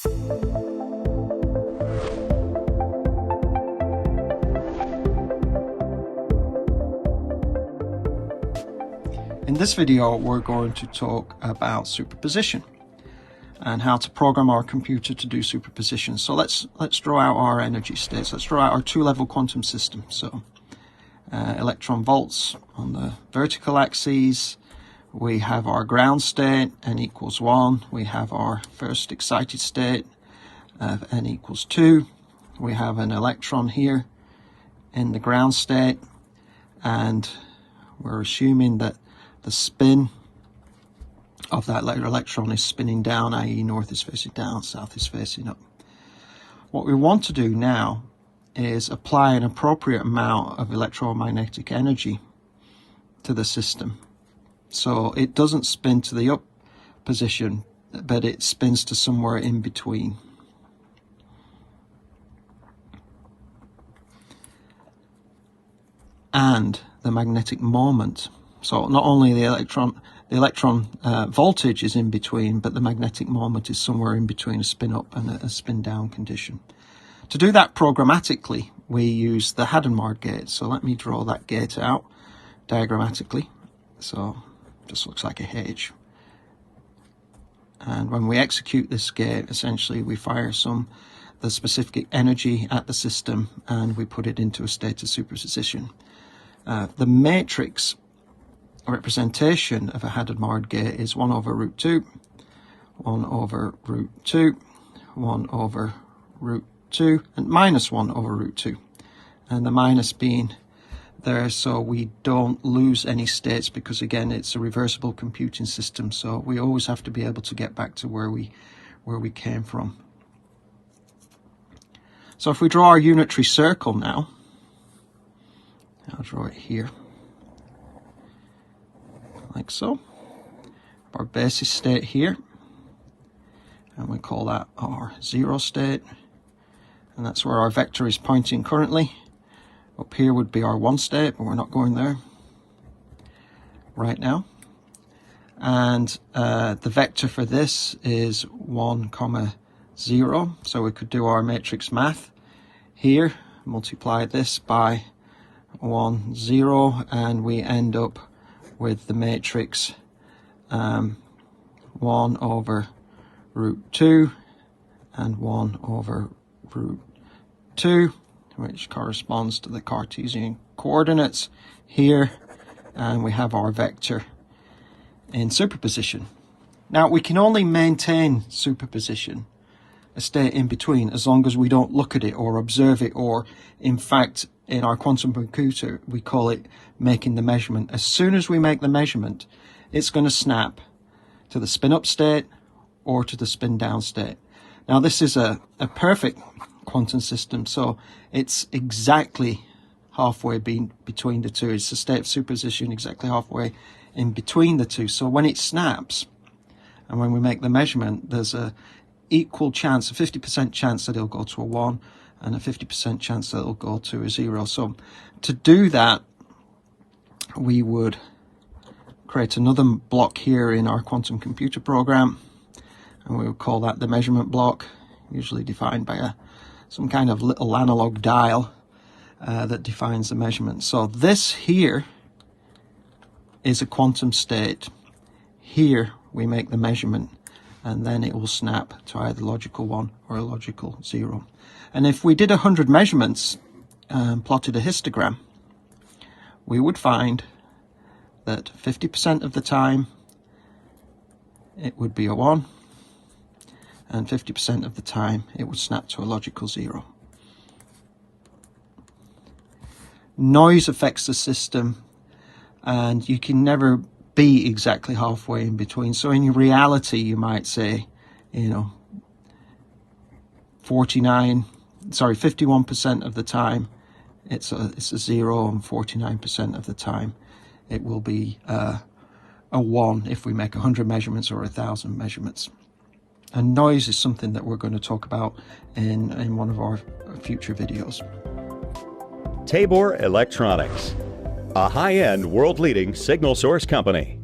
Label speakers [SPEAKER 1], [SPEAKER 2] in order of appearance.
[SPEAKER 1] In this video, we're going to talk about superposition and how to program our computer to do superposition. So let's draw out our energy states. Let's draw out our two-level quantum system. So electron volts on the vertical axis. We have our ground state, n equals 1. We have our first excited state of n equals 2. We have an electron here in the ground state, and we're assuming that the spin of that electron is spinning down, i.e. north is facing down, south is facing up. What we want to do now is apply an appropriate amount of electromagnetic energy to the system. So it doesn't spin to the up position, but it spins to somewhere in between. And the magnetic moment. So not only the electron voltage is in between, but the magnetic moment is somewhere in between a spin up and a spin down condition. To do that programmatically, we use the Hadamard Gate. So let me draw that gate out diagrammatically. So it just looks like a H. And when we execute this gate, essentially we fire the specific energy at the system and we put it into a state of superposition. The matrix representation of a Hadamard Gate is 1 over root 2, 1 over root 2, 1 over root 2, and minus 1 over root 2. And the minus being there so we don't lose any states, because again it's a reversible computing system, so we always have to be able to get back to where we came from. So if we draw our unitary circle now, I'll draw it here, like so. Our basis state here, and we call that our 0 state, and that's where our vector is pointing currently. Up here would be our 1 state, but we're not going there right now. And the vector for this is 1, 0. So we could do our matrix math here, multiply this by 1, 0, and we end up with the matrix 1 over root 2 and 1 over root 2, which corresponds to the Cartesian coordinates here, and we have our vector in superposition. Now we can only maintain superposition, a state in between, as long as we don't look at it or observe it, or in fact in our quantum computer we call it making the measurement. As soon as we make the measurement, it's going to snap to the spin up state or to the spin down state. Now this is a perfect quantum system, so it's exactly halfway between the two. It's a state of superposition exactly halfway in between the two. So when it snaps and when we make the measurement, there's a equal chance, a 50% chance that it'll go to a 1 and a 50% chance that it'll go to a 0. So to do that, we would create another block here in our quantum computer program, and we would call that the measurement block, usually defined by some kind of little analog dial that defines the measurement. So this here is a quantum state. Here we make the measurement, and then it will snap to either logical 1 or a logical 0. And if we did 100 measurements and plotted a histogram, we would find that 50% of the time it would be a 1, and 50% of the time it would snap to a logical 0. Noise affects the system, and you can never be exactly halfway in between. So in reality, you might say, 51% of the time it's a 0, and 49% of the time it will be a 1 if we make 100 measurements or 1,000 measurements. And noise is something that we're going to talk about in one of our future videos.
[SPEAKER 2] Tabor Electronics, a high-end, world-leading signal source company.